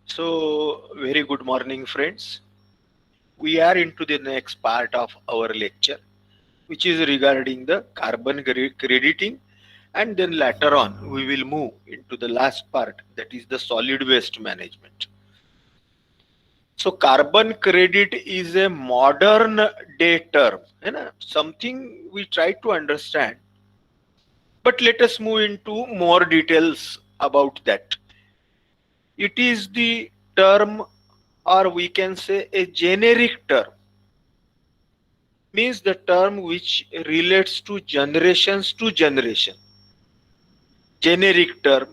So, very good morning, friends. We are into the next part of our lecture, which is regarding the crediting, and then later on, we will move into the last part, that is the solid waste management. So, carbon credit is a modern day term, something we try to understand, but let us move into more details about that. It is the term, or we can say a generic term, means the term which relates to generation, generic term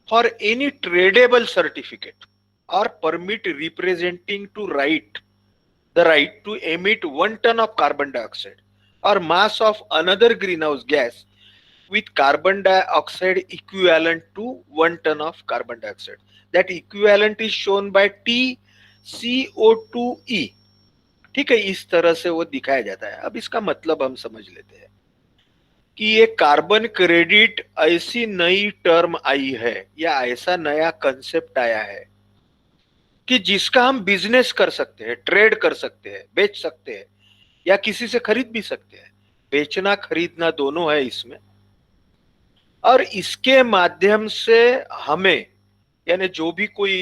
for any tradable certificate or permit representing to the right to emit 1 ton of carbon dioxide or mass of another greenhouse gas with carbon dioxide equivalent to 1 ton of carbon dioxide. That equivalent is shown by TCO2e. ठीक है, इस तरह से वो दिखाया जाता है. अब इसका मतलब हम समझ लेते हैं कि ये कार्बन क्रेडिट ऐसी नई टर्म आई है या ऐसा नया कंसेप्ट आया है कि जिसका हम बिजनेस कर सकते हैं, ट्रेड कर सकते हैं, बेच सकते हैं या किसी से खरीद भी सकते हैं. बेचना खरीदना दोनों है इसमें. और इसके माध्यम से हमें, यानी जो भी कोई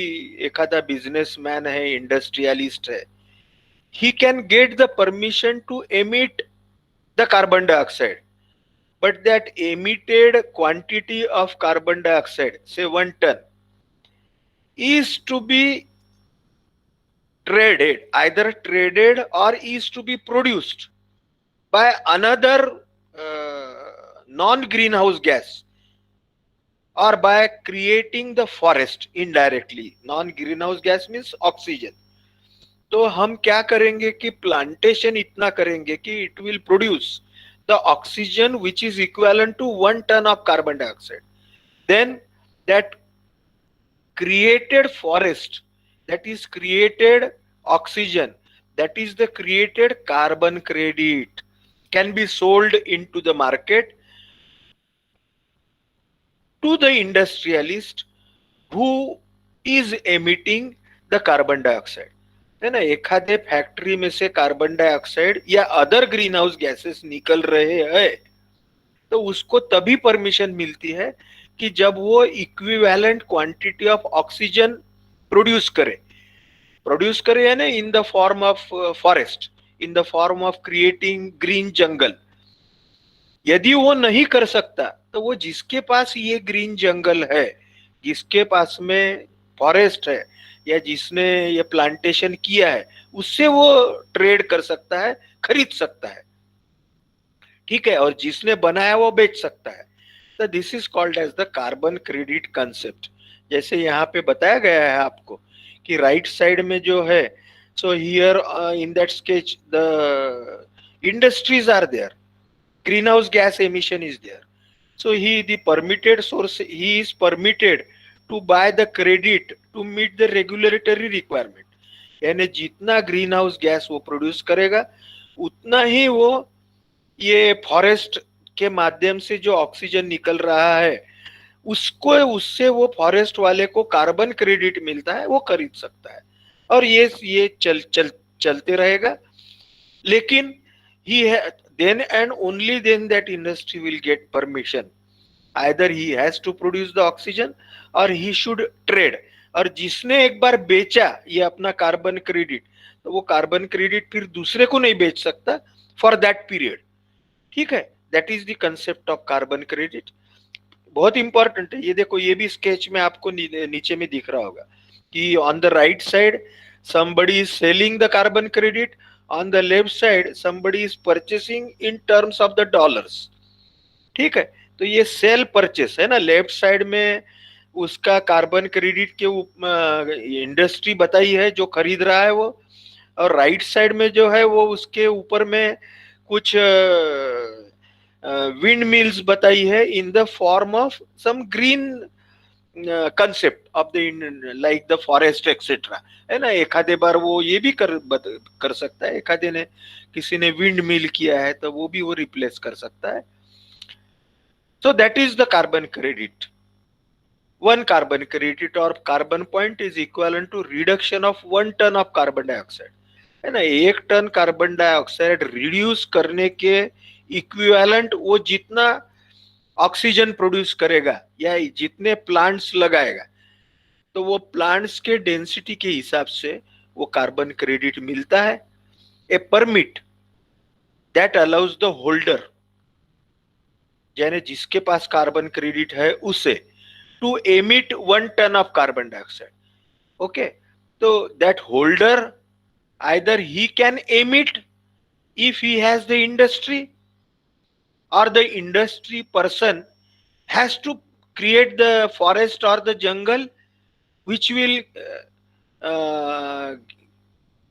एक आधा बिजनेसमैन है, इंडस्ट्रियलिस्ट है, he can get the permission to emit the carbon dioxide, but that emitted quantity of carbon dioxide, say 1 ton, is to be traded, either traded or is to be produced by another non-greenhouse gas, or by creating the forest indirectly. Non-greenhouse gas means oxygen. तो हम क्या करेंगे कि plantation इतना करेंगे कि it will produce the oxygen which is equivalent to 1 ton of carbon dioxide. Then that created forest, that is created oxygen, that is the created carbon credit, can be sold into the market to the industrialist who is emitting the carbon dioxide. है ना, एखादे factory में से carbon dioxide या other green house gases निकल रहे हैं तो उसको तभी परमिशन मिलती है कि जब वो equivalent quantity of oxygen produce करे यानी in the form of forest, in the form of creating green jungle. यदि वो नहीं कर सकता तो वो जिसके पास ये ग्रीन जंगल है, जिसके पास में फॉरेस्ट है, या जिसने ये प्लांटेशन किया है, उससे वो ट्रेड कर सकता है, खरीद सकता है. ठीक है, और जिसने बनाया वो बेच सकता है. तो this is called as the carbon credit concept. जैसे यहाँ पे बताया गया है आपको कि राइट साइड में जो है, so here in that sketch the industries are there, greenhouse gas emission is there. So the permitted source, he is permitted to buy the credit to meet the regulatory requirement. यानी जितना green house gas वो produce करेगा उतना ही वो ये forest के माध्यम से जो ऑक्सीजन निकल रहा है उसको, उससे वो फॉरेस्ट वाले को कार्बन क्रेडिट मिलता है, वो खरीद सकता है. और ये चलते रहेगा. लेकिन he then and only then that industry will get permission. Either he has to produce the oxygen or he should trade. और जिसने एक बार बेचा ये अपना कार्बन क्रेडिट, तो वो कार्बन क्रेडिट फिर दूसरे को नहीं बेच सकता फॉर दैट पीरियड. ठीक है, that is the concept of carbon credit. बहुत इंपॉर्टेंट है ये. देखो ये भी स्केच में आपको नीचे में दिख रहा होगा कि on the right side somebody is selling the carbon credit, on the left side somebody is purchasing in terms of the dollars. ठीक है, तो ये सेल परचेस है ना. लेफ्ट साइड में उसका कार्बन क्रेडिट के इंडस्ट्री बताई है जो खरीद रहा है वो, और राइट साइड में जो है वो उसके ऊपर में कुछ विंड मिल्स बताई है in the form of some green concept of the like the forest etcetera. है ना, एखादे बार वो ये भी कर सकता है, एखादे ने किसी ने विंड मिल किया है तो वो भी वो रिप्लेस कर सकता है. So that is the carbon credit. 1 carbon credit or carbon point is equivalent to reduction of 1 ton of carbon dioxide, है ना। 1 टन कार्बन डाइऑक्साइड रिड्यूस करने के इक्विवेलेंट वो जितना ऑक्सीजन प्रोड्यूस करेगा या जितने प्लांट्स लगाएगा, तो वो प्लांट्स के डेंसिटी के हिसाब से वो कार्बन क्रेडिट मिलता है। A permit that allows the holder, यानी जिसके पास कार्बन क्रेडिट है उसे, to emit 1 tonne of carbon dioxide. Okay, तो that holder either he can emit if he has the industry, or the industry person has to create the forest or the jungle which will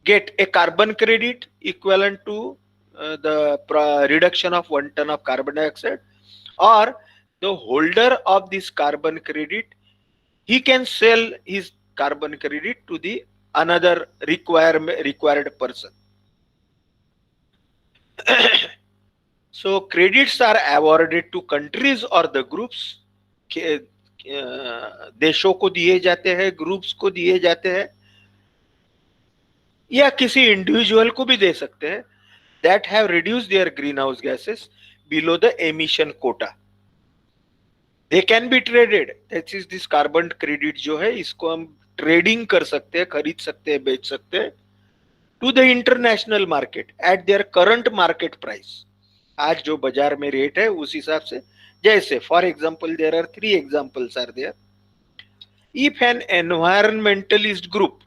get a carbon credit equivalent to the reduction of 1 ton of carbon dioxide, or the holder of this carbon credit, he can sell his carbon credit to the another required person. So credits are awarded to countries or the groups, देशों को दिए जाते हैं, groups को दिए जाते हैं, या किसी इंडिविजुअल को भी दे सकते हैं, that have reduced their greenhouse gases below the emission quota. They can be traded. That is this carbon credit जो है, इसको हम ट्रेडिंग कर सकते हैं, खरीद सकते हैं, बेच सकते हैं, to the international market at their current market price. आज जो बाजार में रेट है उस हिसाब से, जैसे for example there are 3 examples are there. If an environmentalist group,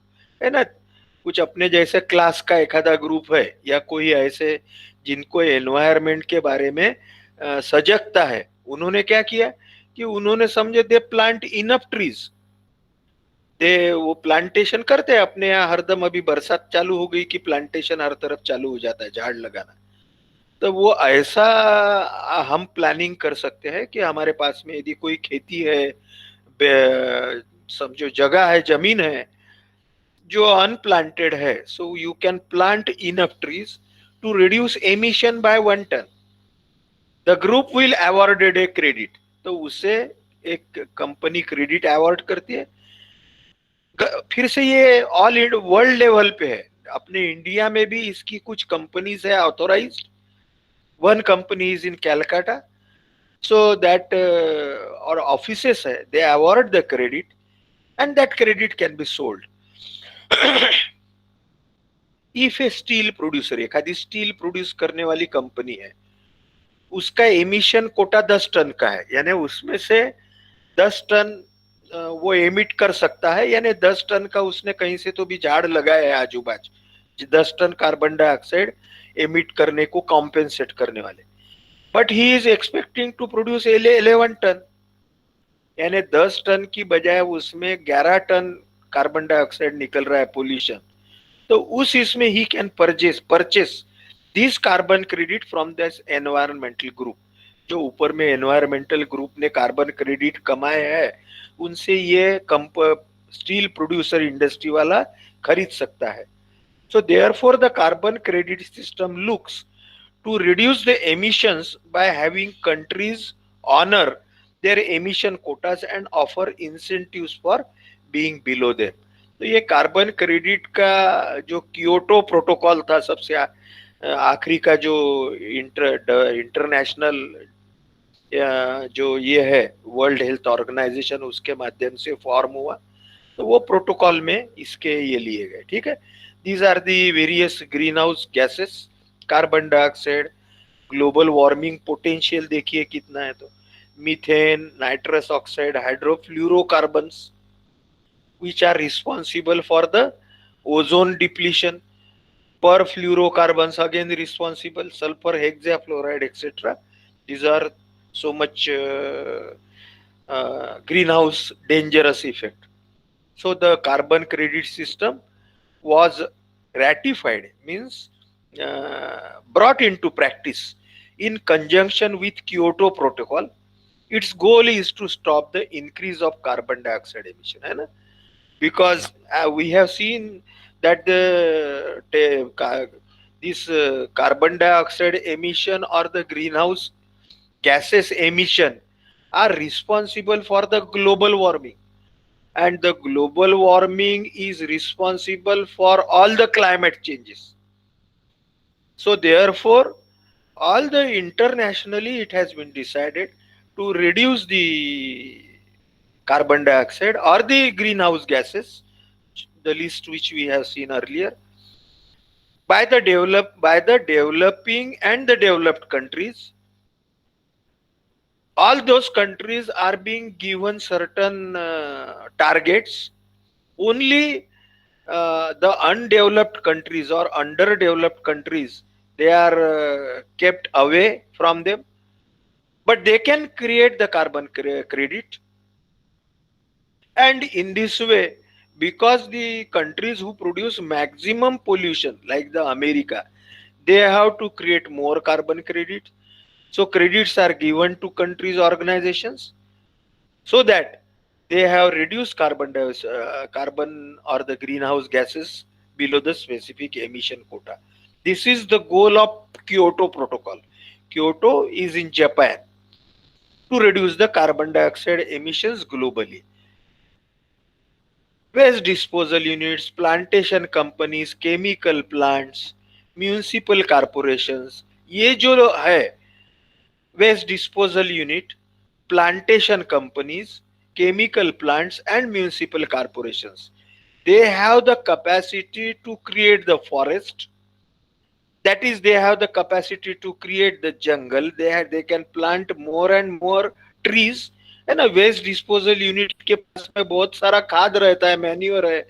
है ना, कुछ अपने जैसे क्लास का एखादा ग्रुप है या कोई ऐसे जिनको एनवायरमेंट के बारे में सजगता है, उन्होंने क्या किया कि उन्होंने समझे दे प्लांट इनफ ट्रीज, दे वो प्लांटेशन करते हैं अपने यहाँ हरदम। अभी बरसात चालू हो गई कि प्लांटेशन हर तरफ चालू हो जाता है, झाड़ लगाना। तो वो ऐसा हम प्लानिंग कर सकते हैं कि हमारे पास में यदि कोई खेती है, समझो जगह है, जमीन है जो अनप्लांटेड है, so you can plant enough trees to reduce emission by 1 ton. The group will awarded a credit, तो उसे एक कंपनी क्रेडिट अवॉर्ड करती है। फिर से ये ऑल वर्ल्ड लेवल पे है, अपने इंडिया में भी इसकी कुछ कंपनीज है authorised. 1 company is in Calcutta, so that और ऑफिसेस है, they award the credit and that credit can be sold. If a steel producer, एखादी स्टील प्रोड्यूस करने वाली कंपनी है, उसका एमिशन कोटा 10 टन का है, यानी उसमें से 10 टन वो एमिट कर सकता है, यानी 10 टन का उसने कहीं से तो भी झाड़ लगाया है आजू बाजू, 10 टन कार्बन डाइऑक्साइड एमिट करने को कॉम्पेंसेट करने वाले। But he is expecting to produce 11 ton, यानी 10 टन की बजाय उसमें 11 टन कार्बन डाइऑक्साइड निकल रहा है, पोल्यूशन। तो उस इसमें he can purchase this carbon credit from this environmental group. जो ऊपर में एनवायरमेंटल ग्रुप ने कार्बन क्रेडिट कमाए हैं, उनसे ये स्टील प्रोड्यूसर इंडस्ट्री वाला खरीद सकता है। So therefore the carbon credit system looks to reduce the emissions by having countries honour their emission quotas and offer incentives for being below them. तो ये कार्बन क्रेडिट का जो कियोटो प्रोटोकॉल था, सबसे आखिरी का जो इंटरनेशनल जो ये है वर्ल्ड हेल्थ ऑर्गेनाइजेशन, उसके माध्यम से फॉर्म हुआ, तो वो प्रोटोकॉल में इसके ये लिए गए। ठीक है, these are the various greenhouse gases, carbon dioxide, global warming potential देखिए कितना है, तो methane, nitrous oxide, hydrofluorocarbons which are responsible for the ozone depletion, perfluorocarbons again responsible, sulfur hexafluoride, etc. These are so much greenhouse dangerous effect. So the carbon credit system was ratified, means brought into practice in conjunction with Kyoto Protocol. Its goal is to stop the increase of carbon dioxide emission, है ना? Because we have seen that this carbon dioxide emission or the greenhouse gases emission are responsible for the global warming, and the global warming is responsible for all the climate changes. So therefore, all the internationally it has been decided to reduce the carbon dioxide or the greenhouse gases, the list which we have seen earlier, by the developing and the developed countries. All those countries are being given certain targets. Only the undeveloped countries or underdeveloped countries, they are kept away from them, but they can create the credit. And in this way, because the countries who produce maximum pollution like the America, they have to create more carbon credit. So credits are given to countries organizations so that they have reduced carbon or the greenhouse gases below the specific emission quota. This is the goal of Kyoto Protocol. Kyoto is in Japan to reduce the carbon dioxide emissions globally. Waste disposal units, plantation companies, chemical plants, municipal corporations, ये जो है waste disposal unit, plantation companies, chemical plants and municipal corporations, they have the capacity to create the forest. That is, they have the capacity to create the jungle. They can plant more and more trees. है ना. Waste disposal unit के पास में बहुत सारा खाद रहता है, manure है.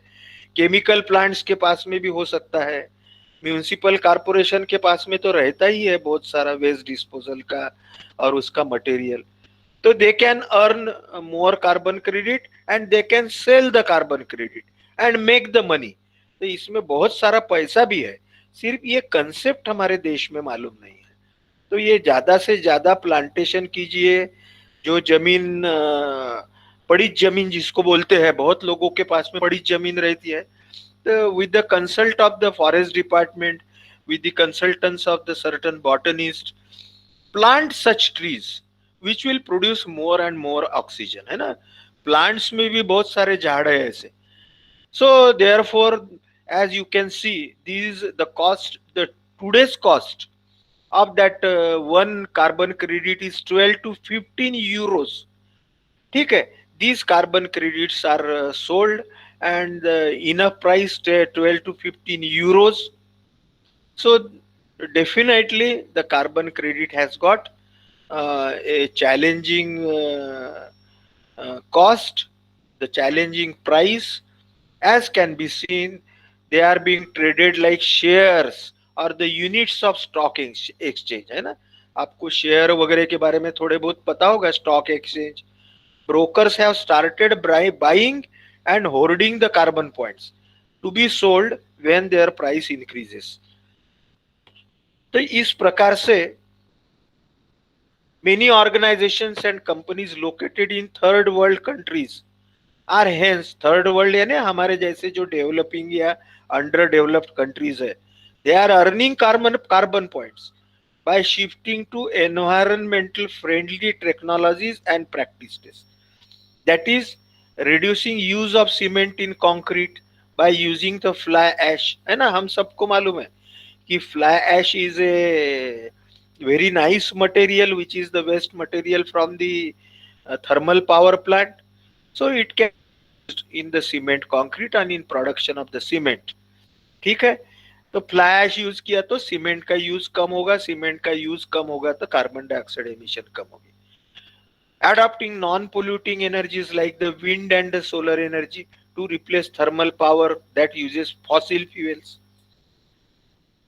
केमिकल प्लांट्स के पास में भी हो सकता है. म्यूनिसिपल कारपोरेशन के पास में तो रहता ही है बहुत सारा वेस्ट डिस्पोजल का और उसका मटेरियल. तो they can earn more carbon credit and they can sell the carbon credit and make the money. तो इसमें बहुत सारा पैसा भी है. सिर्फ ये कंसेप्ट हमारे देश में मालूम नहीं है. तो ये ज्यादा से ज्यादा प्लांटेशन कीजिए. जो जमीन पड़ी जमीन जिसको बोलते हैं, बहुत लोगों के पास में पड़ी जमीन रहती है. तो with the consult of the forest department, with the consultants of the certain botanist, plant such trees which will produce more and more oxygen. है ना. प्लांट्स में भी बहुत सारे झाड़ है ऐसे. So therefore, as you can see, these the cost, the today's cost of that one carbon credit is 12 to 15 euros. ठीक है. These carbon credits are sold and enough price 12 to 15 euros. So definitely the carbon credit has got a challenging cost, the challenging price. As can be seen, they are being traded like shares or the units of stock exchange. है ना. आपको share वगैरह के बारे में थोड़े बहुत पता होगा. Stock exchange, brokers have started buying and hoarding the carbon points to be sold when their price increases. तो इस प्रकार से many organizations and companies located in third world countries are hence, third world यानी हमारे जैसे जो developing या under developed countries है, they are earning carbon points by shifting to environmental friendly technologies and practices. That is, reducing use of cement in concrete by using the fly ash. है ना. हम सबको मालूम है कि fly ash is a very nice material which is the waste material from the thermal power plant. So it can be used in the cement concrete and in production of the cement. ठीक है. तो fly ash use किया तो cement का use कम होगा. Cement का use कम होगा तो कार्बन डाइऑक्साइड एमिशन कम होगी. Adopting non-polluting energies like the wind and the solar energy to replace thermal power that uses fossil fuels.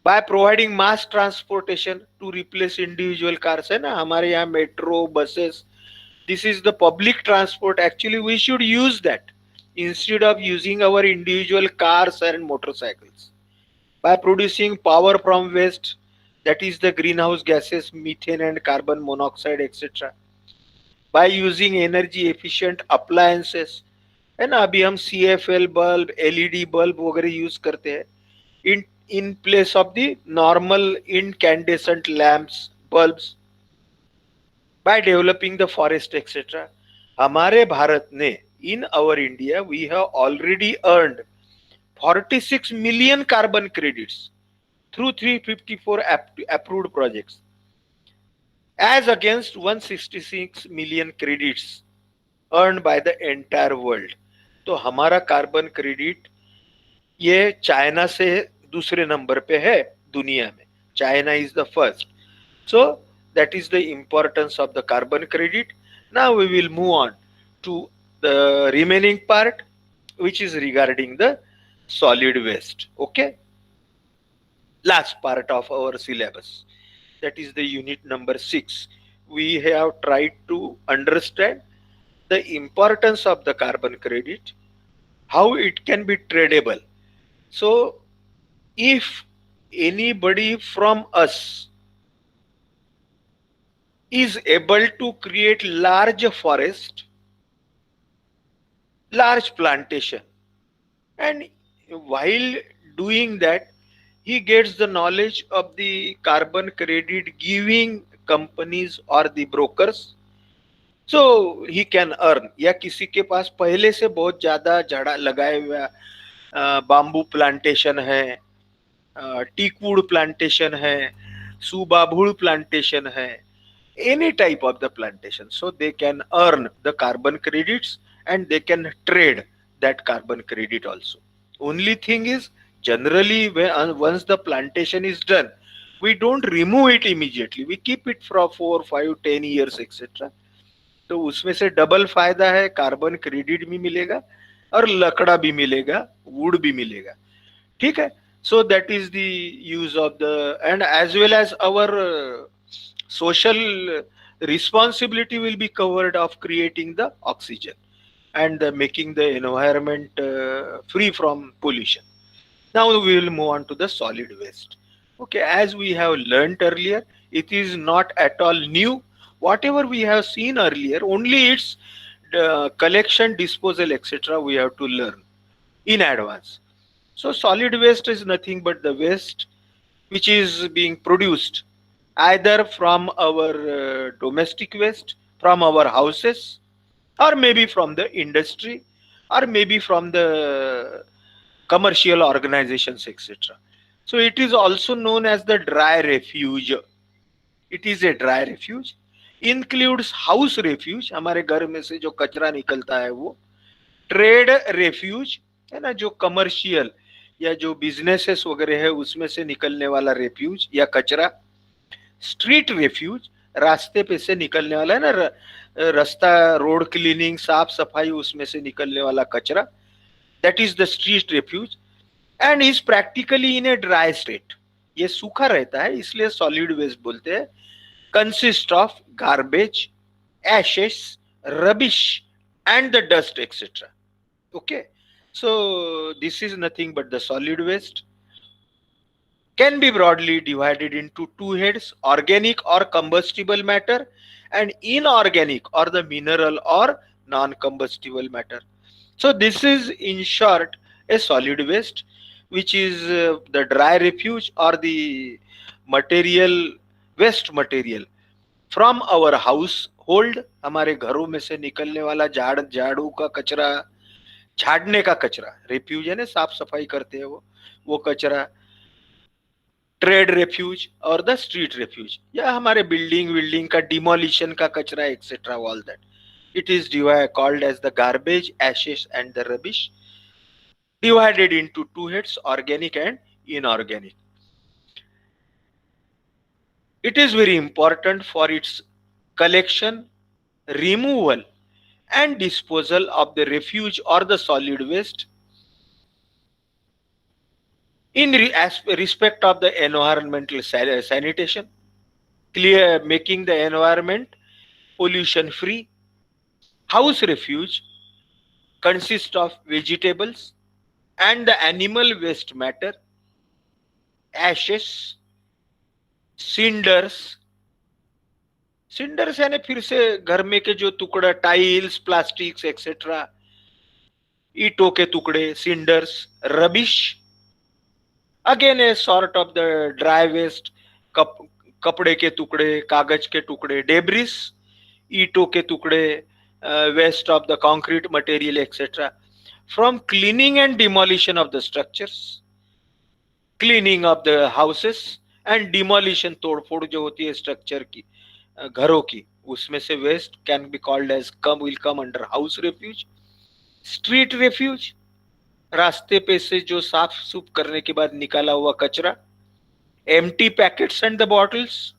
By providing mass transportation to replace individual cars. है ना. हमारे यहाँ metro, buses, this is the public transport. Actually we should use that instead of using our individual cars and motorcycles. By producing power from waste, that is the greenhouse gases, methane and carbon monoxide, etc. By using energy efficient appliances. है ना. अभी हम CFL bulb, LED bulb वगैरह use करते हैं in place of the normal incandescent lamps, bulbs. by developing the forest etc. हमारे भारत ने, in our India we have already earned 46 million carbon credits through 354 approved projects, as against 166 million credits earned by the entire world. तो हमारा carbon credit ये China से दूसरे number पे है दुनिया में. China is the first. So that is the importance of the carbon credit. Now we will move on to the remaining part, which is regarding the solid waste. Okay, last part of our syllabus, that is the unit number 6. We have tried to understand the importance of the carbon credit, how it can be tradable. So if anybody from us is able to create large forest, large plantation, and while doing that he gets the knowledge of the carbon credit giving companies or the brokers, so he can earn. या किसी के पास पहले से बहुत ज्यादा झाड़ा लगाए हुआ बाम्बू प्लांटेशन है, टीकवुड प्लांटेशन है, सुबाबुड़ प्लांटेशन है, any type of the plantation, so they can earn the carbon credits and they can trade that carbon credit also. Only thing is, generally when once the plantation is done, we don't remove it immediately, we keep it for 4 5 10 years etc. तो उसमें से double फायदा है, carbon credit भी मिलेगा और लकड़ा भी मिलेगा, वुड भी मिलेगा. ठीक है. So that is the use of the, and as well as our social responsibility will be covered of creating the oxygen and making the environment free from pollution. Now we will move on to the solid waste. Okay, as we have learnt earlier, it is not at all new. Whatever we have seen earlier, only its collection, disposal, etc. we have to learn in advance. So solid waste is nothing but the waste which is being produced either from our domestic waste, from our houses, or maybe from the industry, or maybe from the commercial organizations etc. So it is also known as the dry refuge. It is a dry refuge, includes house refuge, हमारे घर में से जो कचरा निकलता है वो, trade refuge है ना, जो कमर्शियल या जो बिजनेसेस वगैरह है उसमें से निकलने वाला रेफ्यूज या कचरा, स्ट्रीट रेफ्यूज, रास्ते पे से निकलने वाला है ना, रास्ता रोड क्लीनिंग साफ सफाई उसमें से निकलने वाला कचरा, that is the street refuge, and is practically in a dry state, ये सूखा रहता है इसलिए सॉलिड वेस्ट बोलते हैं. Consist of garbage, ashes, rubbish and the dust etc. Okay, so this is nothing but the solid waste, can be broadly divided into two heads: organic or combustible matter, and inorganic or the mineral or non-combustible matter. So this is in short a solid waste, which is the dry refuge or the material, waste material from our household, हमारे घरों में से निकलने वाला झाड़ू का कचरा, झाड़ने का कचरा, रेफ्यूज है ना, साफ सफाई करते हैं वो कचरा, ट्रेड रेफ्यूज और द स्ट्रीट रेफ्यूज, या हमारे बिल्डिंग का डिमोलिशन का कचरा etcetera, all that. It is called as the garbage, ashes and the rubbish, divided into two heads: organic and inorganic. It is very important for its collection, removal and disposal of the refuse or the solid waste in respect of the environmental sanitation, clear, making the environment pollution free. House refuse consists of vegetables and the animal waste matter, ashes, cinders. Cinders यानी फिर से घर में के जो टुकड़ा, tiles, plastics etcetera, ईटों के टुकड़े, cinders. Rubbish, again a sort of the dry waste, कपड़े के टुकड़े, कागज के टुकड़े, डेब्रिस, ईंटों के टुकड़े, waste of the concrete material etcetera, from cleaning and demolition of the structures, cleaning of the houses and demolition, तोड़फोड़ जो होती है स्ट्रक्चर की, घरों की, उसमें से waste can be called as will come under house refuse. Street refuse, रास्ते पे से जो साफ सूफ करने के बाद निकाला हुआ कचरा। Empty packets and the bottles,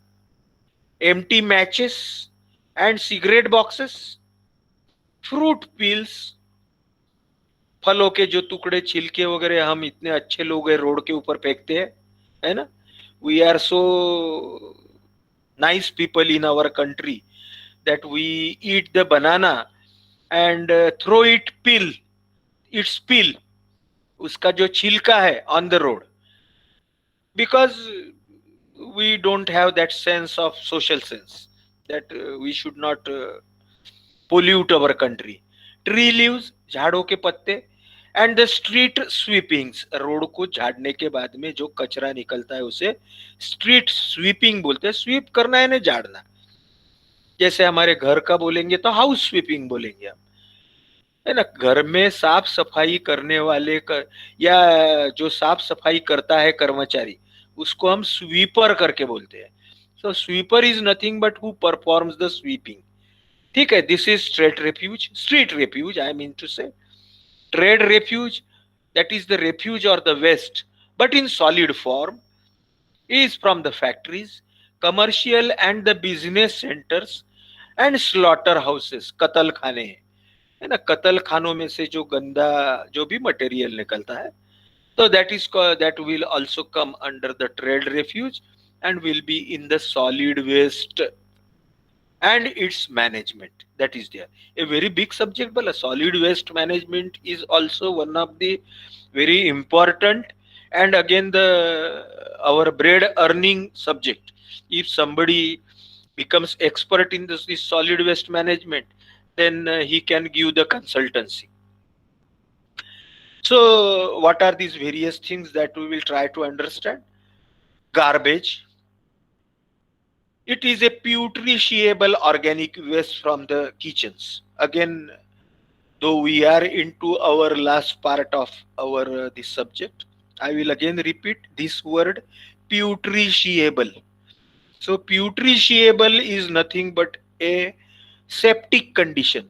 empty matches and cigarette boxes, fruit peels, फलों के जो टुकड़े छिलके वगैरह हम इतने अच्छे लोग हैं रोड के ऊपर फेंकते हैं, है ना, we are so nice people in our country that we eat the banana and throw it peel, it's peel, उसका जो छिलका है on the road, because we don't have that sense of social sense that we should not pollute our country. Tree leaves, झाड़ों के पत्ते, and the street स्वीपिंग्स, road को झाड़ने के बाद में जो कचरा निकलता है उसे स्ट्रीट स्वीपिंग बोलते हैं। स्वीप करना है ना झाड़ना, जैसे हमारे घर का बोलेंगे तो हाउस स्वीपिंग बोलेंगे हम, है ना। घर में साफ सफाई करने वाले या जो साफ सफाई करता है कर्मचारी, उसको हम स्वीपर करके बोलते हैं। So sweeper is nothing but who performs the sweeping, ठीक है। This is street refuse I mean to say. Trade refuse, that is the refuge or the waste but in solid form, is from the factories, commercial and the business centers and slaughter houses, कतल खाने, है ना। कतल खानों में से जो गंदा जो भी मटेरियल निकलता है, तो that will also come under the trade refuge and will be in the solid waste and its management, that is there a very big subject, but a solid waste management is also one of the very important, and again the our bread earning subject. If somebody becomes expert in this solid waste management, then he can give the consultancy. So what are these various things that we will try to understand? Garbage, it is a putrescible organic waste from the kitchens. Again, though we are into our last part of our this subject, I will again repeat this word, putrescible. So putrescible is nothing but a septic condition.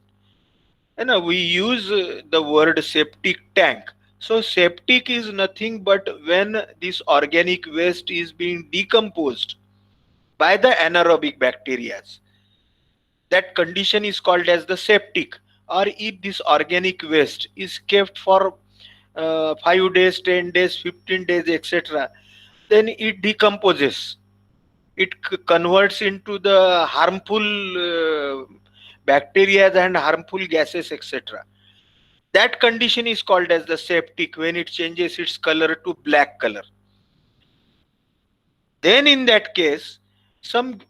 And we use the word septic tank. So septic is nothing but when this organic waste is being decomposed by the anaerobic bacteria. That condition is called as the septic. Or if this organic waste is kept for 5 days, 10 days, 15 days, etc., then it decomposes. It converts into the harmful bacteria and harmful gases, etc. That condition is called as the septic when it changes its color to black color. Then in that case, some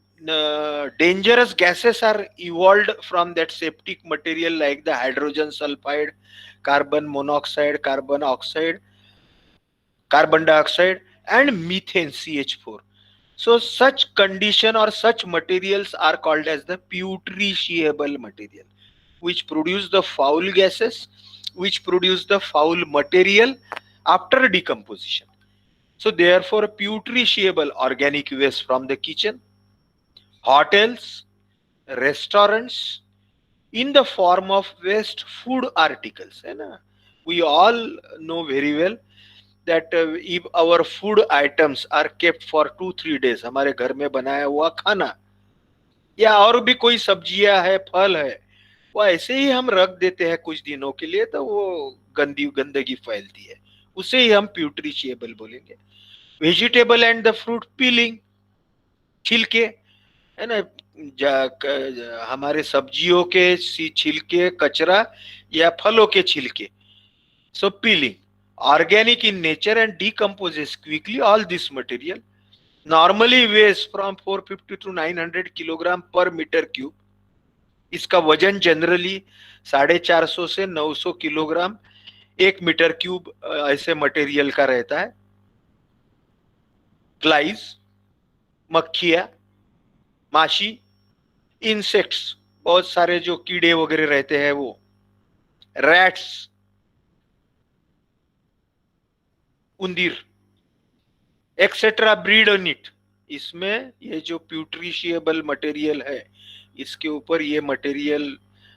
dangerous gases are evolved from that septic material, like the hydrogen sulfide, carbon monoxide, carbon oxide, carbon dioxide, and methane CH4. So such condition or such materials are called as the putrescible material, which produce the foul gases, which produce the foul material after decomposition. So therefore, putrescible organic waste from the kitchen, hotels, restaurants, in the form of waste food articles. And we all know very well that if our food items are kept for 2-3 days, हमारे घर में बनाया हुआ खाना या और भी कोई सब्जियां है, फल है, वो ऐसे ही हम रख देते हैं कुछ दिनों के लिए, तो वो गंदगी फैलती है, उसे ही हम प्यूट्रिशिएबल बोलेंगे। Vegetable and the fruit piling, छिलके, है ना, हमारे सब्जियों के छिलके, कचरा या फलों के छिलके, सो piling, organic in nature and decomposes quickly. All this material normally weighs from 450 to 900 kilogram पर मीटर क्यूब। इसका वजन जनरली 450 से 900 किलोग्राम 1 मीटर क्यूब ऐसे मटेरियल का रहता है। फ्लाइज, मक्खियां, माशी, इंसेक्ट्स, बहुत सारे जो कीड़े वगैरह रहते हैं, वो रैट्स, उंदीर एक्सेट्रा ब्रीड ऑन इट। इसमें ये जो प्यूट्रिशिएबल मटेरियल है, इसके ऊपर ये मटेरियल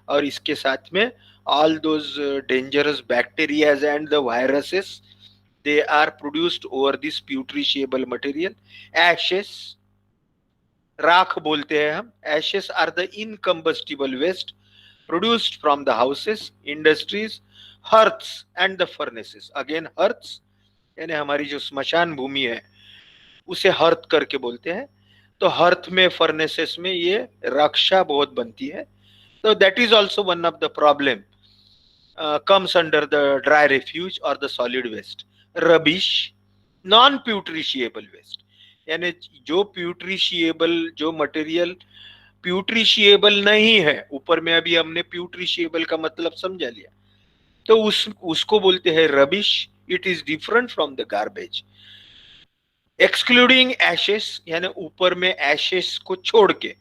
और इसके साथ में all those dangerous bacterias and the viruses, they are produced over this putrescible material. Ashes, राख बोलते हैं हम। ashes are the incombustible waste produced from the houses, industries, hearths and the furnaces. Again hearths यानी हमारी जो स्मशान भूमि है उसे हर्थ करके बोलते हैं। तो हर्थ में, फर्नेसेस में ये रक्षा बहुत बनती है। तो that is also one of the problem comes under the dry refuge or the solid waste. Rubbish, non putrescible waste, यानी जो प्यूट्रिशिएबल, जो मटेरियल प्यूट्रिशिएबल नहीं है, ऊपर में अभी हमने प्यूट्रिशिएबल का मतलब समझा लिया, तो उसको बोलते हैं rubbish. It is different from the garbage. Excluding ashes, यानी ऊपर में एशेस को छोड़ के।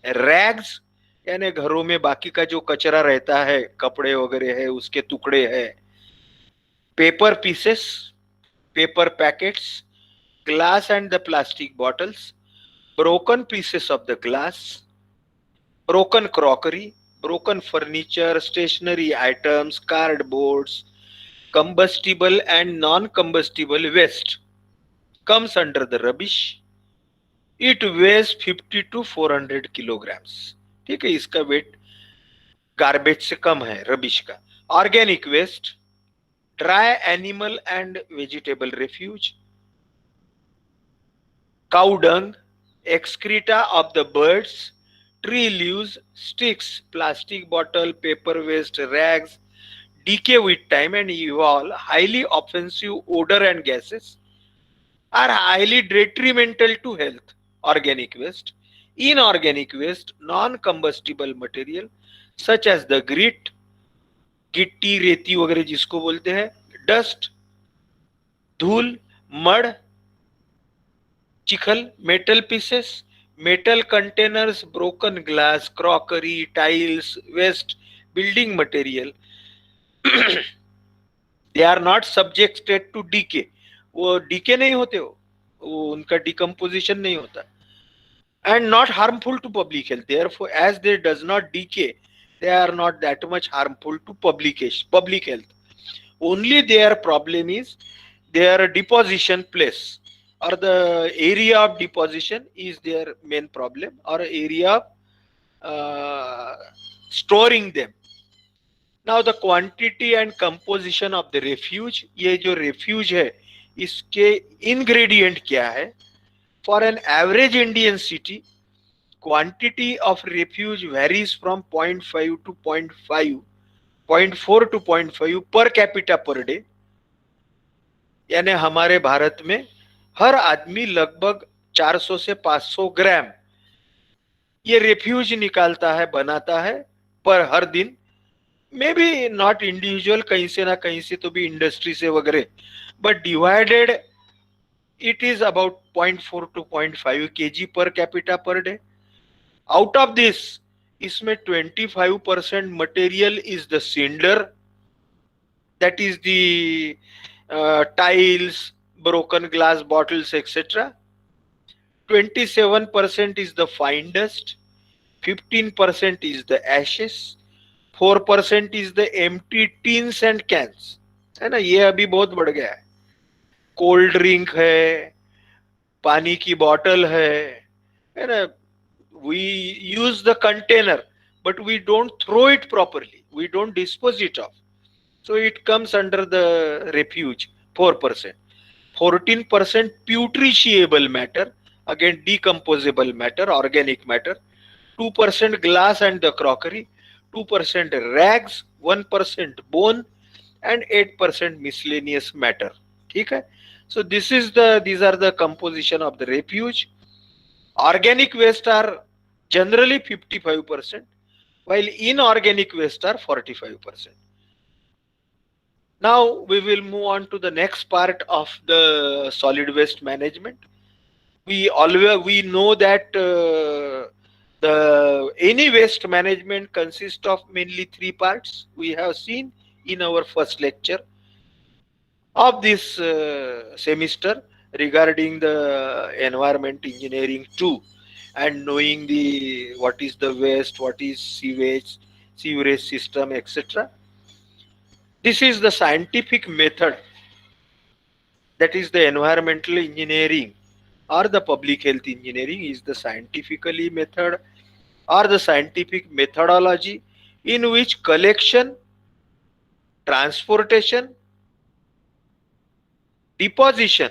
रैग्स, यानी घरों में बाकी का जो कचरा रहता है, कपड़े वगैरह है, उसके टुकड़े है। Paper pieces, paper packets, glass and the plastic bottles, broken pieces of the glass, broken crockery, broken furniture, stationery items, cardboards, combustible and non-combustible waste comes under the rubbish. It weighs 50 to 400 kilograms. ठीक है, इसका wait garbage से कम है, rubbish का। Organic waste, dry animal and vegetable refuse, cow dung, excreta of the birds, tree leaves, sticks, plastic bottle, paper waste, rags, decay with time and evolve highly offensive odor and gases, are highly detrimental to health. Organic waste, inorganic waste, non-combustible material such as the grit, गिट्टी, रेती वगैरह जिसको बोलते हैं, dust, धूल, mud, चिखल, metal pieces, metal containers, broken glass, crockery, tiles, waste, building material, they are not subjected to decay. वो decay नहीं होते, वो उनका decomposition नहीं होता, and not harmful to public health. Therefore, as they does not decay, they are not that much harmful to public health. Only their problem is their deposition place, or the area of deposition is their main problem, or area of storing them. Now the quantity and composition of the refuge, ये जो refuge है इसके ingredient क्या है? For an average Indian city, quantity of refuge varies from 0.5 to 0.5, 0.4 to 0.5 per capita per day. यानी हमारे भारत में हर आदमी लगभग 400 से 500 ग्राम ये रेफ्यूज निकालता है, बनाता है पर हर दिन। मे बी नॉट इंडिविजुअल, कहीं से ना कहीं से तो भी इंडस्ट्री से वगैरह, but divided it is about 0.4 to 0.5 kg per capita per day. Out of this, इसमें 25% material is the cinder, that is the tiles, broken glass bottles, etc. 27% is the fine dust, 15% is the ashes, 4% is the empty tins and cans, है ना, ये अभी बहुत बढ़ गया है। Cold drink है, पानी की बॉटल है ना, we use the container but we don't throw it properly, we don't dispose it off, so it comes under the refuge, 4%. 14% putrescible matter, again decomposable matter, organic matter. 2% glass and the crockery, 2% rags, 1% bone and 8% miscellaneous matter. ठीक है, so these are the composition of the refuge. Organic waste are generally 55%, while inorganic waste are 45%. Now we will move on to the next part of the solid waste management. We know that Any waste management consists of mainly three parts. We have seen in our first lecture of this semester regarding the environment engineering 2, and knowing the what is the waste, what is sewerage system, etc. This is the scientific method, that is the environmental engineering or the public health engineering is the scientifically method or the scientific methodology in which collection, transportation, deposition,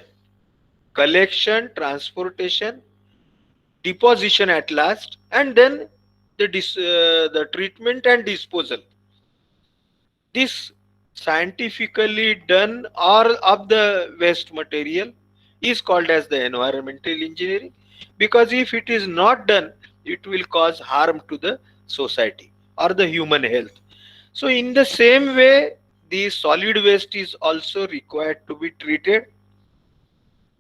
collection, transportation, deposition at last, and then the treatment and disposal. This scientifically done or of the waste material is called as the environmental engineering, because if it is not done, it will cause harm to the society or the human health. So in the same way, the solid waste is also required to be treated.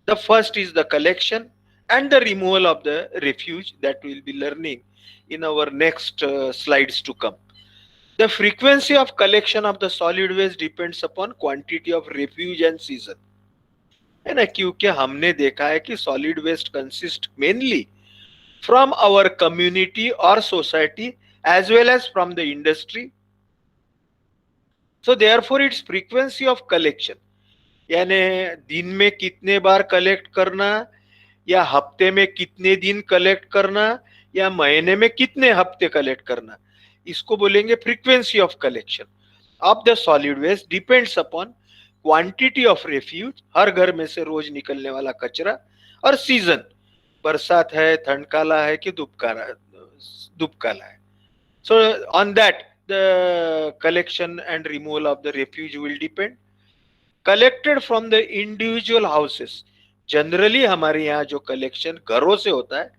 The first is the collection and the removal of the refuge, that we will be learning in our next slides to come. The frequency of collection of the solid waste depends upon quantity of refuge and season, है ना, क्योंकि हमने देखा है कि solid waste consists mainly from our community or society as well as from the industry. So therefore its frequency of collection, यानी दिन में कितने बार कलेक्ट करना, या हफ्ते में कितने दिन कलेक्ट करना, या महीने में कितने हफ्ते कलेक्ट करना, इसको बोलेंगे frequency of collection of the solid waste depends upon quantity of refuse, हर घर में से रोज निकलने वाला कचरा, और सीजन, बरसात है, ठंड काला है कि धूप काला है. So on that the collection and removal of the refuge will depend. Collected from the individual houses, generally हमारे यहाँ जो कलेक्शन घरों से होता है,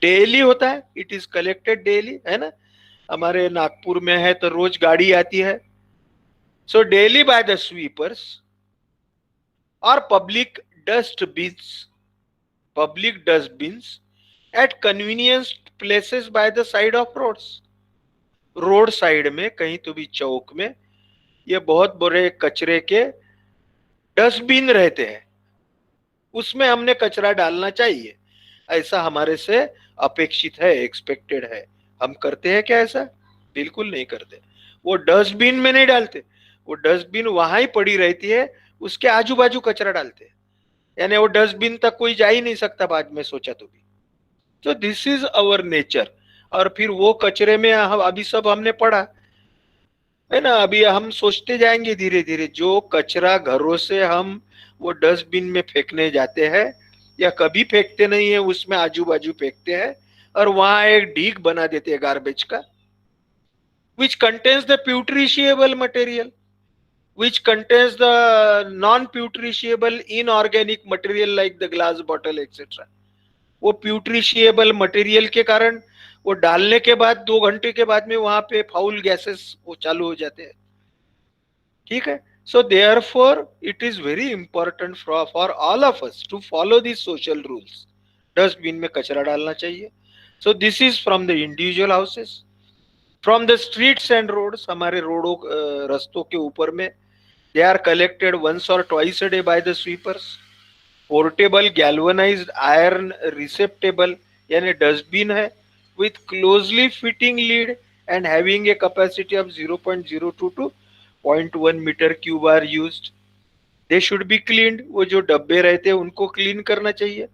डेली होता है, इट इज कलेक्टेड डेली, है ना. हमारे नागपुर में है तो रोज गाड़ी आती है. So daily by the sweepers और public dustbins at convenience places by the side of roads. Road side में कहीं तो भी चौक में ये बहुत बड़े कचरे के डस्टबिन रहते हैं, उसमें हमने कचरा डालना चाहिए, ऐसा हमारे से अपेक्षित है, एक्सपेक्टेड है. हम करते हैं क्या ऐसा? बिल्कुल नहीं करते. वो डस्टबिन में नहीं डालते, वो डस्टबिन वहां ही पड़ी रहती है, उसके आजू बाजू कचरा डालते हैं, यानी वो डस्टबिन तक कोई जा ही नहीं सकता बाद में सोचा तो भी. तो दिस इज अवर नेचर. और फिर वो कचरे में अभी सब हमने पढ़ा है ना, अभी हम सोचते जाएंगे धीरे धीरे, जो कचरा घरों से हम वो डस्टबिन में फेंकने जाते हैं या कभी फेंकते नहीं है, उसमें आजू बाजू फेंकते हैं और वहां एक ढीक बना देते हैं गार्बेज का, which contains the putrescible material, which contains the non-putrescible inorganic material like the glass bottle etc. वो प्यूट्रिशिएबल मटेरियल के कारण वो डालने के बाद 2 घंटे के बाद में वहां पे फाउल गैसेस वो चालू हो जाते हैं. ठीक है. So therefore it is very important for all of us to follow this social rules. Dustbin में कचरा डालना चाहिए. So this is from the individual houses. From the streets and roads, हमारे रोडों रस्तों के ऊपर में दे आर कलेक्टेड वंस और twice a day by the sweepers. Portable galvanised iron receptacle, यानी डस्टबिन है with closely fitting lid and having a capacity of 0.02 to 0.1 meter cube are used. They should be cleaned. वो जो डब्बे रहते हैं उनको clean करना चाहिए.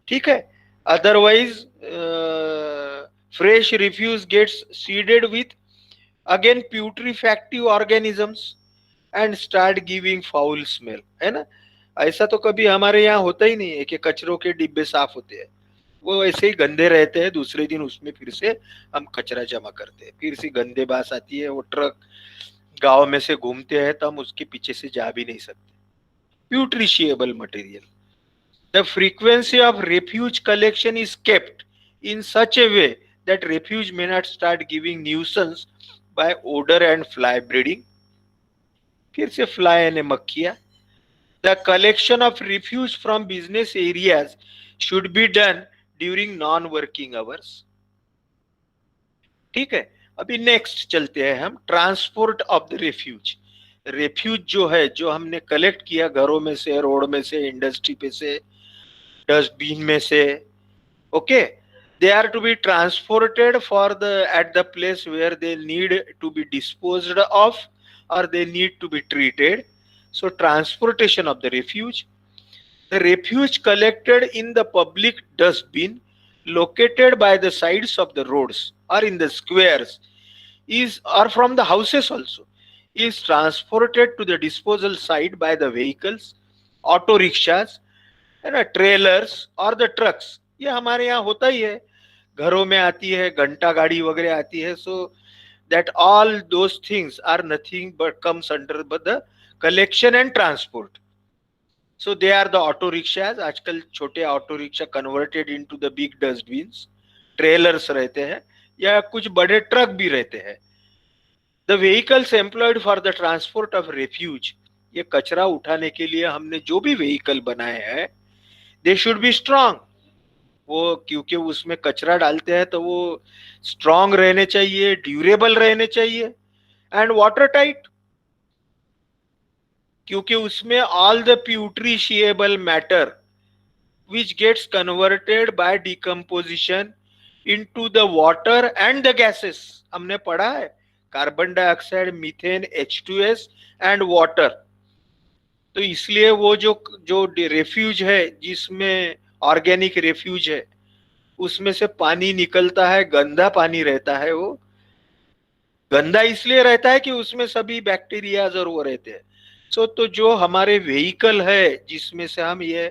ठीक है. Otherwise fresh refuse gets seeded with again putrefactive organisms and start giving foul smell, है ना. ऐसा तो कभी हमारे यहाँ होता ही नहीं है कि कचरों के डिब्बे साफ होते हैं, वो ऐसे ही गंदे रहते हैं. दूसरे दिन उसमें फिर से हम कचरा जमा करते हैं, फिर से गंदे बास आती है. वो ट्रक गांव में से घूमते हैं तो हम उसके पीछे से जा भी नहीं सकते. Putrescible material. The frequency of refuse collection is kept in such a way that refuse may not start giving nuisance by odour and fly breeding. फिर से फ्लाई यानी मक्खियां. The collection of refuse from business areas should be done during non-working hours. ठीक है, अभी next चलते हैं हम, transport of the refuge. Refuge जो है, जो हमने कलेक्ट किया घरों में से, रोड में से, इंडस्ट्री पे से, डस्टबिन में से, okay, they are to be transported for the at the place where they need to be disposed of or they need to be treated. So transportation of the refuse. The refuse collected in the public dustbin located by the sides of the roads or in the squares is, or from the houses also, is transported to the disposal site by the vehicles, auto rickshaws, है ना, trailers और the trucks. ये हमारे यहाँ होता ही है, घरों में आती है, घंटा गाड़ी वगैरह आती है। So that all those things are nothing but comes under the collection and transport. So they are the auto rickshaws. आजकल छोटे auto rickshaw converted into the big dustbins, trailers रहते हैं या कुछ बड़े ट्रक भी रहते हैं। The vehicles employed for the transport of refuse, ये कचरा उठाने के लिए हमने जो भी व्हीकल बनाए हैं, दे शुड बी स्ट्रांग। वो क्योंकि उसमें कचरा डालते हैं तो वो स्ट्रांग रहने चाहिए, ड्यूरेबल रहने चाहिए एंड वाटर टाइट, क्योंकि उसमें all the putrescible matter which gets converted by decomposition into the water and the gases. हमने पढ़ा है carbon dioxide, methane, H2S and water. तो इसलिए वो जो जो रेफ्यूज है, जिसमें ऑर्गेनिक रेफ्यूज है, उसमें से पानी निकलता है, गंदा पानी रहता है। वो गंदा इसलिए रहता है कि उसमें सभी बैक्टीरियाज और वो रहते हैं। सो तो जो हमारे व्हीकल है जिसमें से हम ये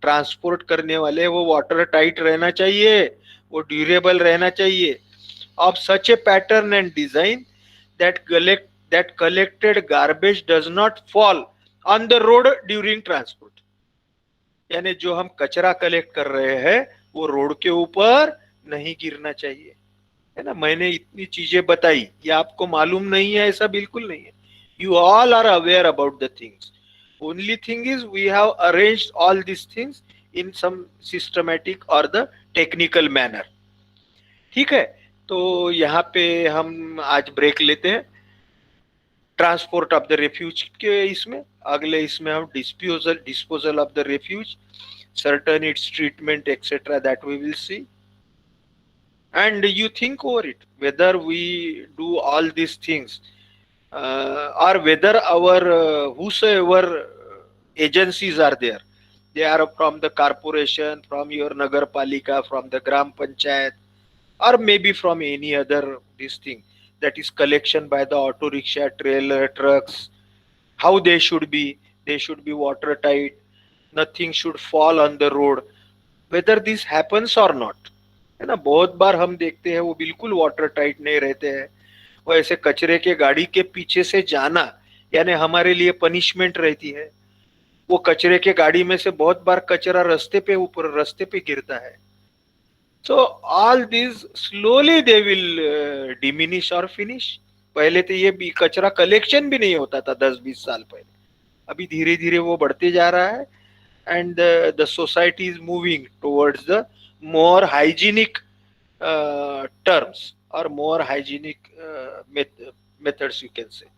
ट्रांसपोर्ट करने वाले, वो वाटर टाइट रहना चाहिए, वो ड्यूरेबल रहना चाहिए, of such A pattern and design that collected garbage does not fall on the road during transport. यानी जो हम कचरा कलेक्ट कर रहे हैं वो रोड के ऊपर नहीं गिरना चाहिए, है ना। मैंने इतनी चीजें बताई, ये आपको मालूम नहीं है ऐसा बिल्कुल नहीं है। You all are aware about the things, only thing is we have arranged all this things in some systematic और द टेक्निकल मैनर। ठीक है, तो यहाँ पे हम आज ब्रेक लेते हैं ट्रांसपोर्ट ऑफ द रेफ्यूज के इसमें। अगले इसमें हम disposal of the refuge, certain its treatment etc, that we will see, and you think over it whether we do all these things or whether our whosoever agencies are there, they are from the corporation, from your nagar palika, from the gram panchayat, or maybe from any other this thing that is collection by the auto rickshaw, trailer, trucks, how they should be watertight, nothing should fall on the road, whether this happens or not, है ना। बहुत बार हम देखते हैं वो बिल्कुल water tight नहीं रहते हैं। वो ऐसे कचरे के गाड़ी के पीछे से जाना यानी हमारे लिए पनिशमेंट रहती है। वो कचरे के गाड़ी में से बहुत बार कचरा रास्ते पे गिरता है। So all this slowly they will diminish और फिनिश। पहले तो ये कचरा कलेक्शन भी नहीं होता था 10-20 साल पहले, अभी धीरे धीरे वो बढ़ते जा रहा है। And the society is moving towards the more hygienic terms or more hygienic methods, you can say.